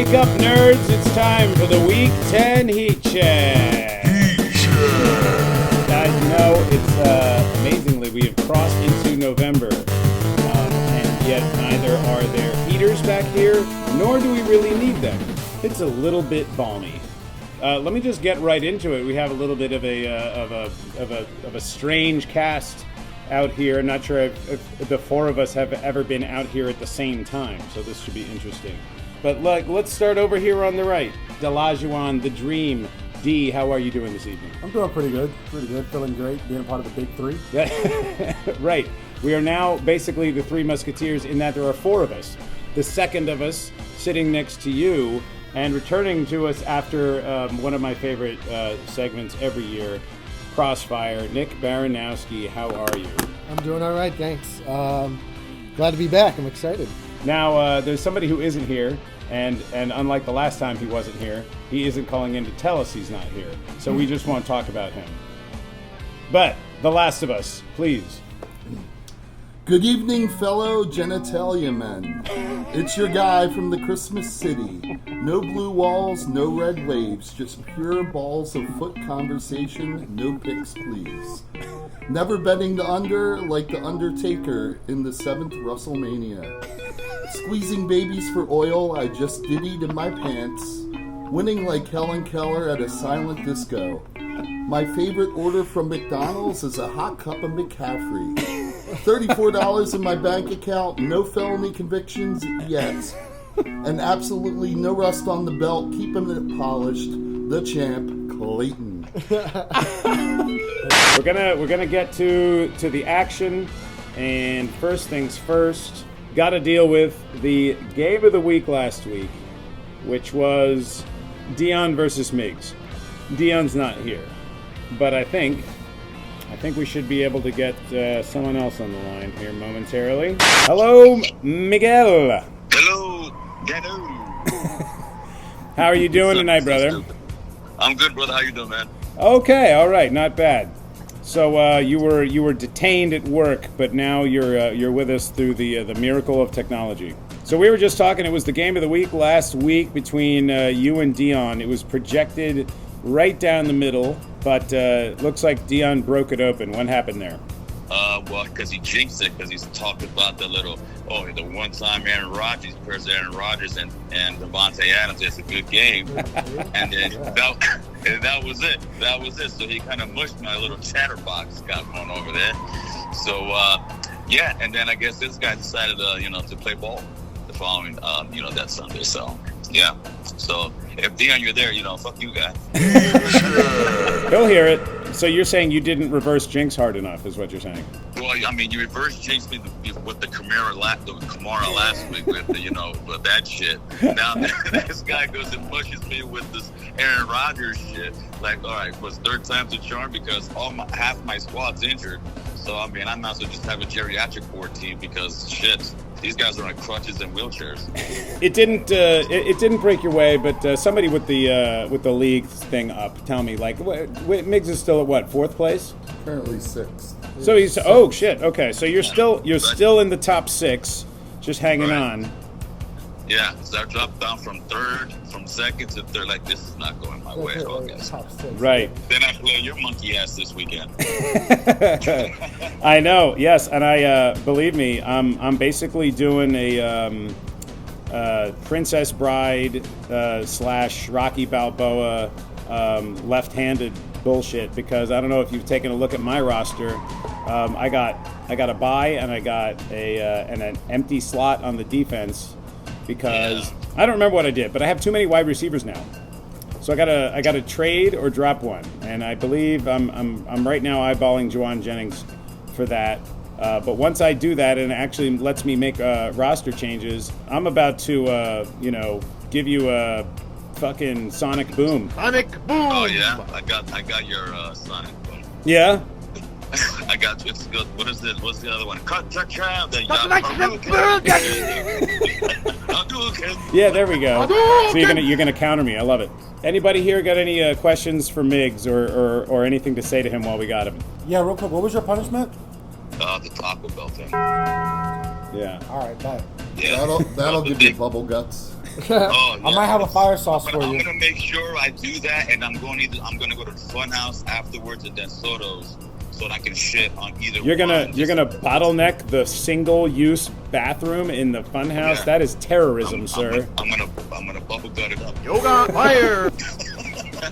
Wake up, nerds. It's time for the Week 10 Heat Check. Guys, you know, it's amazingly, we have crossed into November, and yet neither are there heaters back here, nor do we really need them. It's a little bit balmy. Let me just get right into it. We have a little bit of a strange cast out here. Not sure if the four of us have ever been out here at the same time, so this should be interesting. But let's start over here on the right. Delajuwon, the Dream. D, how are you doing this evening? I'm doing pretty good, feeling great, being a part of the big three. Right. We are now basically the Three Musketeers in that there are four of us. The second of us sitting next to you and returning to us after one of my favorite segments every year, Crossfire, Nick Baranowski. How are you? I'm doing all right, thanks. Glad to be back. I'm excited. Now, there's somebody who isn't here, and unlike the last time he wasn't here, he isn't calling in to tell us he's not here. So we just want to talk about him. But, The Last of Us, please. Good evening, fellow genitalia men. It's your guy from the Christmas City. No blue walls, no red waves, just pure balls of foot conversation, no pics, please. Never betting the under like the Undertaker in the 7th WrestleMania. Squeezing babies for oil, I just diddied in my pants. Winning like Helen Keller at a silent disco. My favorite order from McDonald's is a hot cup of McCaffrey. $34 in my bank account, no felony convictions yet. And absolutely no rust on the belt, keeping it polished. The champ, Clayton. We're gonna get to the action, and first things first, gotta deal with the game of the week last week, which was Dion versus Miggs. Dion's not here, but I think we should be able to get someone else on the line here momentarily. Hello, Miguel. Hello, Gano. How are you doing tonight, brother? I'm good, brother. How you doing, man? Okay, all right, not bad. So you were detained at work, but now you're with us through the miracle of technology. So we were just talking. It was the game of the week last week between you and Dion. It was projected right down the middle, but looks like Dion broke it open. What happened there? Well, because he jinxed it, because he's talked about the one time Aaron Rodgers and Devontae Adams. It's a good game, and then that was it. That was it. So he kind of mushed my little chatterbox got going over there. So yeah, and then I guess this guy decided to play ball the following that Sunday. So yeah. So if Dion, you're there, fuck you, guy. He'll hear it. So you're saying you didn't reverse jinx hard enough, is what you're saying? Well, I mean, you reverse jinxed me with the Kamara last week with with that shit. Now this guy goes and pushes me with this Aaron Rodgers shit. Like, all right, was third time's a charm because half my squad's injured. So I mean, I might as well just have a geriatric board team because shit. These guys are on crutches and wheelchairs. It didn't break your way, but somebody with the league thing up, tell me, like, Miggs is still at what, 4th place? Currently 6th. So he's oh shit, okay, so you're still in the top 6, just hanging on. Yeah, so I dropped down from 2nd to 3rd. Like, this is not going my way at all, guys. Right. Then I play your monkey ass this weekend. I know, yes, and I believe me, I'm basically doing a Princess Bride / Rocky Balboa left-handed bullshit, because I don't know if you've taken a look at my roster. I got a bye and I got an empty slot on the defense. Because I don't remember what I did, but I have too many wide receivers now. So I gotta trade or drop one, and I believe I'm right now eyeballing Juwan Jennings for that. But once I do that, and it actually lets me make roster changes, I'm about to give you a fucking sonic boom. Sonic boom. Oh yeah, I got your sonic boom. Yeah. I got you. It's good. What is it? What's the other one? Yeah, there we go. So you're gonna counter me. I love it. Anybody here got any questions for Miggs or anything to say to him while we got him? Yeah, real quick. What was your punishment? The Taco Bell thing. Yeah. All right, bye. Yeah. That'll give you bubble guts. Oh, I might have a fire sauce for I'm you. gonna make sure I do that, and I'm gonna go to the Funhouse afterwards and then Soto's, so that I can shit on either. You're gonna one. bottleneck the single-use bathroom in the funhouse. Yeah. That is terrorism, sir. I'm gonna bubble gut it up. Yoga fire.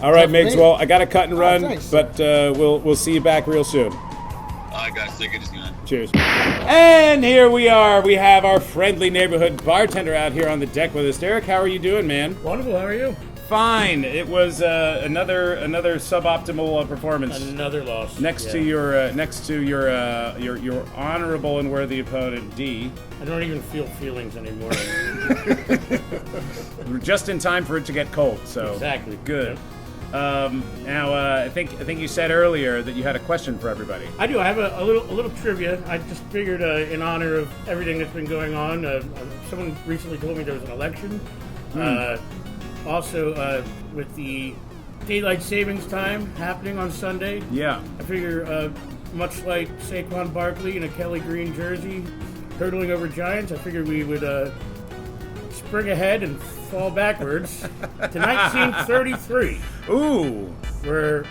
All right, Migs. Well, I got to cut and run, thanks. but we'll see you back real soon. All right, guys, take it easy, man. Cheers. And here we are. We have our friendly neighborhood bartender out here on the deck with us. Derek, how are you doing, man? Wonderful. How are you? Fine. It was another suboptimal performance. Another loss. Next to your honorable and worthy opponent, D. I don't even feel feelings anymore. We're just in time for it to get cold. So Exactly. Good. Now, I think you said earlier that you had a question for everybody. I do. I have a little trivia. I just figured, in honor of everything that's been going on. Someone recently told me there was an election. Also, with the daylight savings time happening on Sunday. Yeah. I figure, much like Saquon Barkley in a Kelly Green jersey, hurdling over giants, I figured we would spring ahead and fall backwards to 1933. Ooh. Where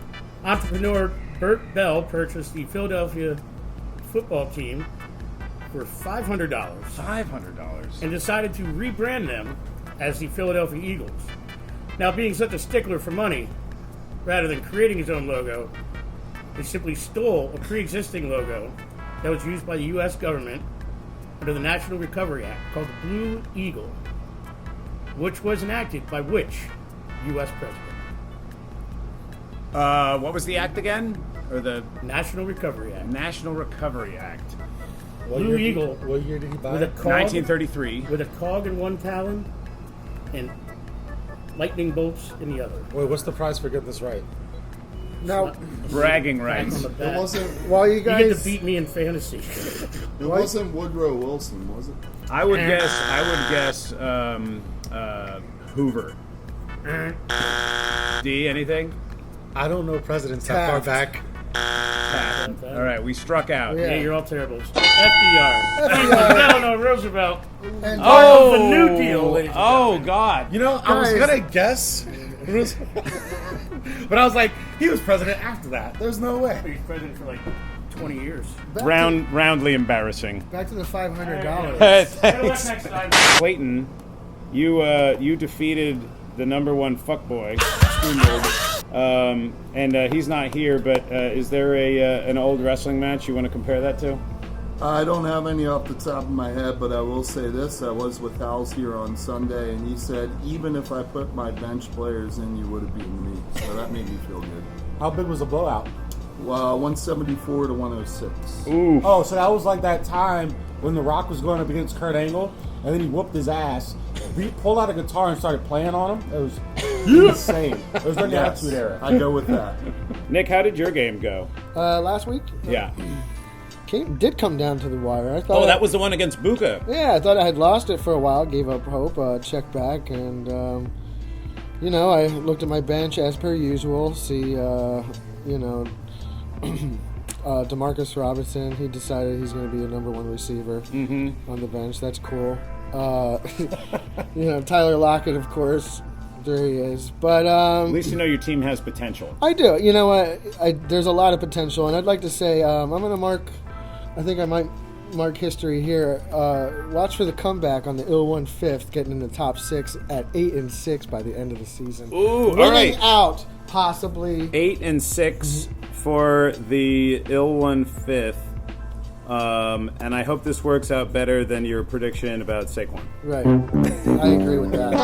entrepreneur Bert Bell purchased the Philadelphia football team for $500 $500. and decided to rebrand them as the Philadelphia Eagles. Now, being such a stickler for money, rather than creating his own logo, he simply stole a pre-existing logo that was used by the U.S. government under the National Recovery Act called the Blue Eagle, which was enacted by which U.S. president? What was the act again? Or the National Recovery Act. National Recovery Act? Blue Eagle What year did he buy with a it? cog, 1933. with a cog in one talon and lightning bolts in the other. Wait, what's the prize for getting this right? Now, Bragging Back rights. on the It back. wasn't. while you You get to guys, beat me in fantasy. It wasn't Woodrow Wilson, was it? I would guess Hoover. D, anything? I don't know presidents that far Taft. back. All right, we struck out. Yeah. Yeah, you're all terrible. FDR. Eleanor Roosevelt. and Oh, the New Deal, ladies and oh God. You know, I was Guys. gonna guess, but I was like, he was president after that. There's no way. He's president for like 20 years. Roundly embarrassing. back to the $500. Thanks. Next time. Clayton, you defeated the number one fuckboy, and he's not here. But is there an old wrestling match you want to compare that to? I don't have any off the top of my head, but I will say this. I was with Hal's here on Sunday, and he said, even if I put my bench players in, you would have beaten me. So that made me feel good. How big was the blowout? 174 to 106. Ooh. Oh, so that was like that time when The Rock was going up against Kurt Angle, and then he whooped his ass. He pulled out a guitar and started playing on him. It was insane. It was during the Yes, Attitude Era. I go with that. Nick, how did your game go? Last week, Yeah. did come down to the wire. I thought Oh, that was the one against Buka. Yeah, I thought I had lost it for a while, gave up hope, checked back, and, I looked at my bench as per usual, see, DeMarcus Robinson, he decided he's going to be a number one receiver on the bench. That's cool. Tyler Lockett, of course, there he is. But At least you know your team has potential. I do. You know what? There's a lot of potential, and I'd like to say I'm going to mark. I think I might mark history here. Watch for the comeback on the ill-won fifth, getting in the top 6 at 8-6 by the end of the season. Ooh, all winning right. out possibly. 8-6 for the ill one fifth. And I hope this works out better than your prediction about Saquon. Right. I agree with that.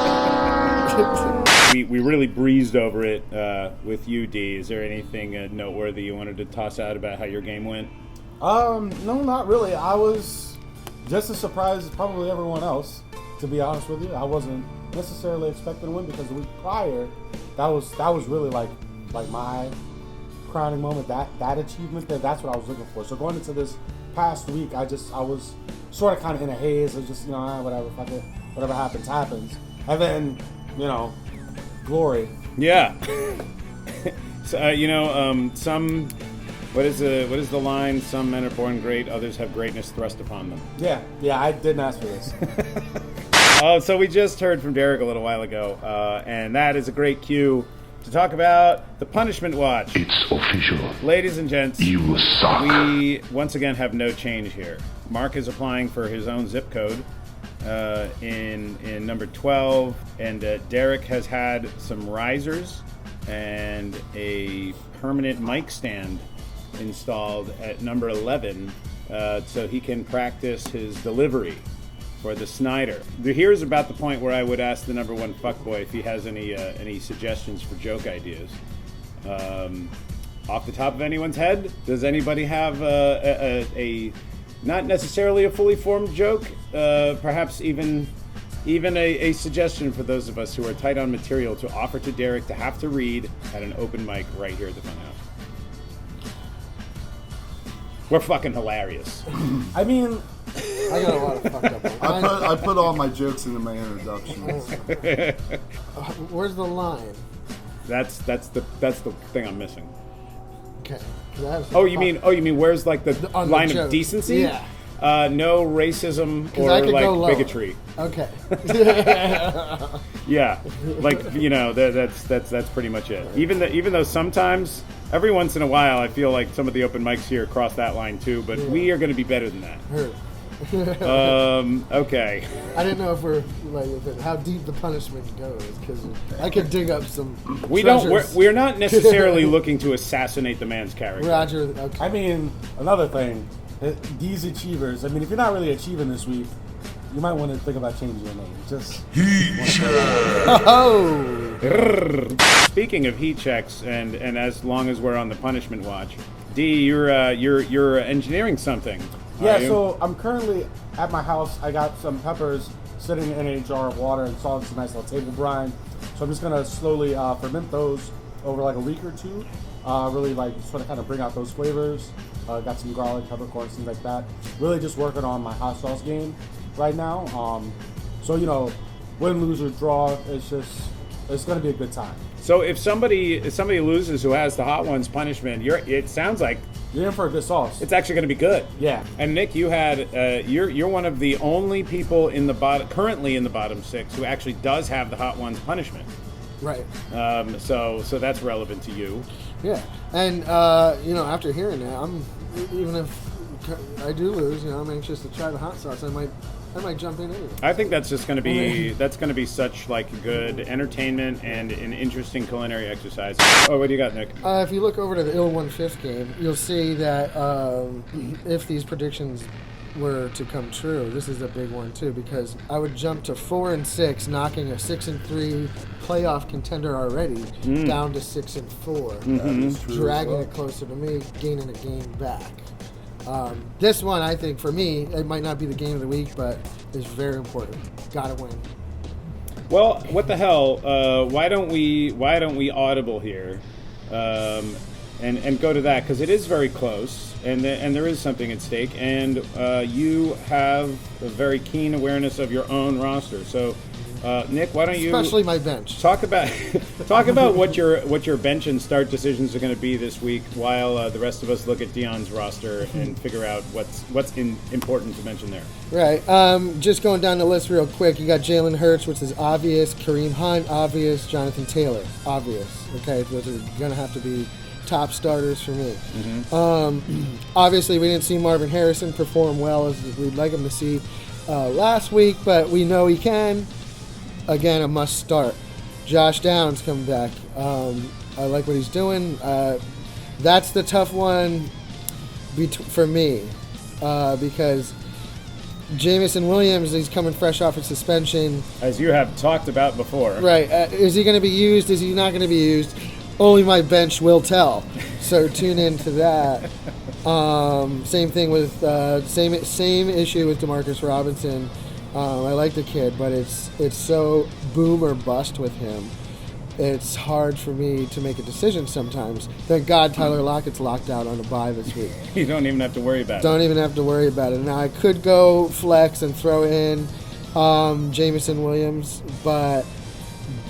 We really breezed over it with you, D. Is there anything noteworthy you wanted to toss out about how your game went? No, not really. I was just as surprised as probably everyone else, to be honest with you. I wasn't necessarily expecting to win because the week prior, that was really like my crowning moment. That achievement there, that's what I was looking for. So going into this past week, I was sort of kind of in a haze. It was just whatever, fuck it, whatever happens, and then glory. Yeah. So, some. What is the line? Some men are born great, others have greatness thrust upon them. Yeah, I didn't ask for this. Oh, so we just heard from Derek a little while ago, and that is a great cue to talk about the Punishment Watch. It's official. Ladies and gents, You suck. we once again have no change here. Mark is applying for his own zip code in number 12, and Derek has had some risers and a permanent mic stand installed at number 11 so he can practice his delivery for the Snyder. Here's about the point where I would ask the number one fuckboy if he has any suggestions for joke ideas. Off the top of anyone's head, does anybody have a not necessarily a fully formed joke, perhaps even a suggestion for those of us who are tight on material to offer to Derek to have to read at an open mic right here at the Funhouse? We're fucking hilarious. I mean, I got a lot of fucked up ones. I put all my jokes into my introductions. Where's the line? That's the thing I'm missing. Okay. 'Cause I have some Oh, you mean where's like the on the line of joke. decency? Yeah. No racism 'Cause I or could like go lower. bigotry. Okay. Yeah, like that's pretty much it. Even though sometimes, every once in a while, I feel like some of the open mics here cross that line too. But we are going to be better than that. Heard. Okay. I didn't know if how deep the punishment goes, because I could dig up some. We're not necessarily looking to assassinate the man's character. Roger. Okay. I mean, another thing, these achievers. I mean, if you're not really achieving this week, you might want to think about changing your name. Just Oh. Speaking of heat checks, and as long as we're on the punishment watch, D, you're engineering something. yeah. are you? So I'm currently at my house. I got some peppers sitting in a jar of water and salt, some nice little table brine. So I'm just gonna slowly ferment those over like a week or two. Really like sort of kind of bring out those flavors. Got some garlic, peppercorns, things like that. Really just working on my hot sauce game right now. So win, lose, or draw, it's gonna be a good time. So if somebody loses who has the hot ones punishment, it sounds like You're in for a good sauce. it's actually going to be good. Yeah. And Nick, you had you're one of the only people currently in the bottom 6 who actually does have the hot ones punishment. Right. So that's relevant to you. Yeah. And after hearing that, even if I do lose, I'm anxious to try the hot sauce. I might jump in anyway. I think that's just going to be such like good entertainment and an interesting culinary exercise. Oh, what do you got, Nick? If you look over to the ill 1/5 game, you'll see that if these predictions were to come true, this is a big one too, because I would jump to 4-6, knocking a 6-3 playoff contender already down to 6-4, That is true as dragging well. it closer to me, gaining a game back. This one, I think, for me, it might not be the game of the week, but is very important. Gotta win. Well, what the hell? Why don't we audible here, and go to that, because it is very close, and there is something at stake, and you have a very keen awareness of your own roster. So, Nick, why don't you Especially my bench. talk about what your bench and start decisions are going to be this week, while the rest of us look at Dion's roster and figure out what's important to mention there. Right. Just going down the list real quick. You got Jalen Hurts, which is obvious. Kareem Hunt, obvious. Jonathan Taylor, obvious. Okay, those are going to have to be top starters for me. Obviously, we didn't see Marvin Harrison perform well as we'd like him to see last week, but we know he can. Again, a must start. Josh Downs coming back. I like what he's doing. That's the tough one for me because Jamison Williams, he's coming fresh off of suspension. As you have talked about before. Right. Is he going to be used? Is he not going to be used? Only my bench will tell. So tune into that. Same thing with same issue with Demarcus Robinson. I like the kid, but it's so boom or bust with him. It's hard for me to make a decision sometimes. Thank God Tyler Lockett's locked out on a bye this week. You don't even have to worry about it. Don't even have to worry about it. Now, I could go flex and throw in Jamison Williams, but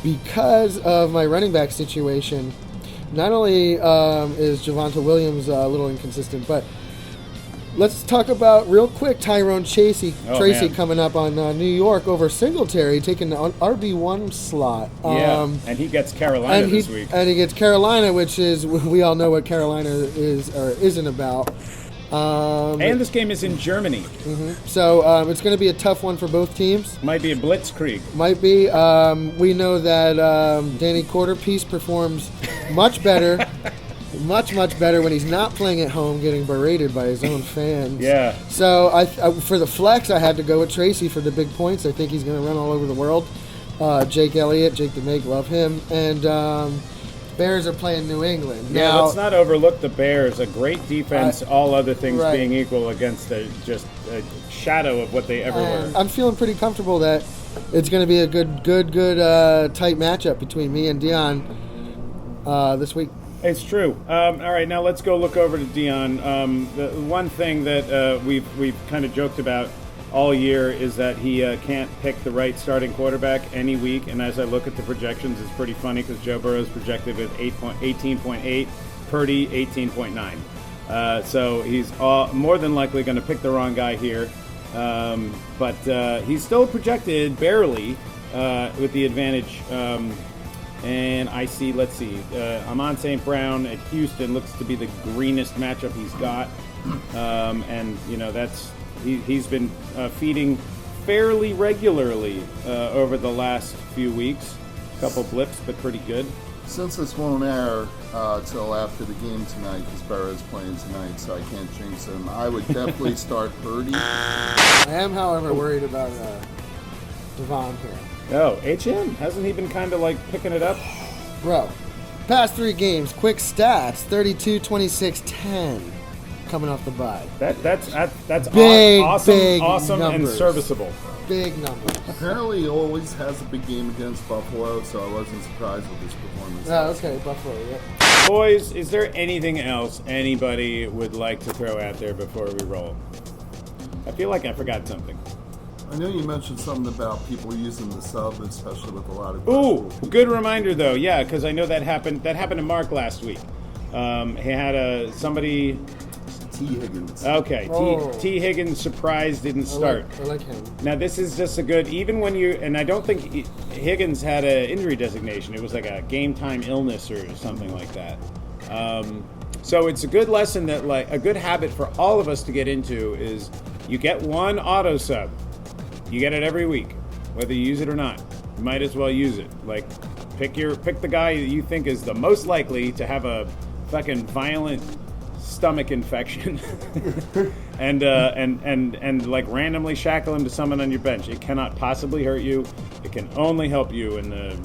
because of my running back situation, not only is Javonte Williams a little inconsistent, but let's talk about real quick Tyrone Tracy man. coming up on New York over Singletary, taking the RB1 slot. Yeah, and he gets Carolina this week. And he gets Carolina, which is, we all know what Carolina is or isn't about. And this game is in Germany. So it's going to be a tough one for both teams. Might be a blitzkrieg. Might be. We know that Danny Quarterpiece performs much better, much better when he's not playing at home, getting berated by his own fans. Yeah. So I for the flex, I had to go with Tracy for the big points. I think he's going to run all over the world. Jake Elliott, Jake the Meg, love him. And Bears are playing New England. Yeah, now, let's not overlook the Bears. A great defense, all other things right. being equal, against just a shadow of what they ever were. I'm feeling pretty comfortable that it's going to be a good tight matchup between me and Dion this week. It's true. All right, now let's go look over to Dion. The one thing that we've kind of joked about all year is that he can't pick the right starting quarterback any week. And as I look at the projections, it's pretty funny because Joe Burrow's projected with 18.8, Purdy 18.9. So he's more than likely going to pick the wrong guy here. But he's still projected barely with the advantage. And I see, let's see, Amon St. Brown at Houston looks to be the greenest matchup he's got. And, you know, he's been feeding fairly regularly over the last few weeks. A couple blips, but pretty good. Since this won't air till after the game tonight, because Burrow's playing tonight, so I can't jinx him, I would definitely start Purdy. I am, however, worried about Devon here. Oh, HM? Hasn't he been kind of like picking it up? Bro, past 3 games, quick stats, 32, 26, 10. Coming off the bye. That's Big, awesome, big awesome and numbers. serviceable. Big numbers. Apparently, he always has a big game against Buffalo, so I wasn't surprised with his performance. Oh, okay, Buffalo, yep. Boys, is there anything else anybody would like to throw out there before we roll? I feel like I forgot something. I know you mentioned something about people using the sub, especially with a lot of Ooh, questions. good reminder though. Yeah, because I know that happened. That happened to Mark last week. He had somebody. T. Higgins. Okay, Oh. T. Higgins surprise didn't start. I like him. Now this is just a good, even when you, and I don't think Higgins had an injury designation. It was like a game time illness or something like that. So it's a good lesson that, like, a good habit for all of us to get into is you get one auto sub. You get it every week, whether you use it or not. You might as well use it. Like, pick the guy that you think is the most likely to have a fucking violent stomach infection and like randomly shackle him to someone on your bench. It cannot possibly hurt you. It can only help you in the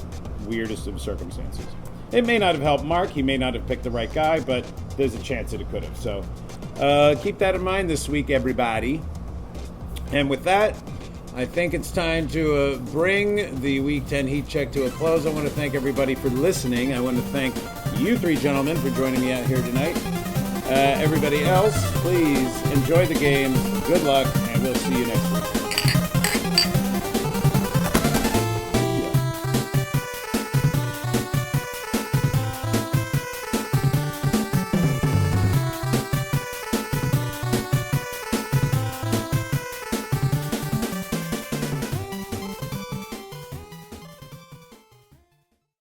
weirdest of circumstances. It may not have helped Mark. He may not have picked the right guy, but there's a chance that it could have. So keep that in mind this week, everybody. And with that, I think it's time to bring the Week 10 Heat Check to a close. I want to thank everybody for listening. I want to thank you 3 gentlemen for joining me out here tonight. Everybody else, please enjoy the game. Good luck, and we'll see you next week.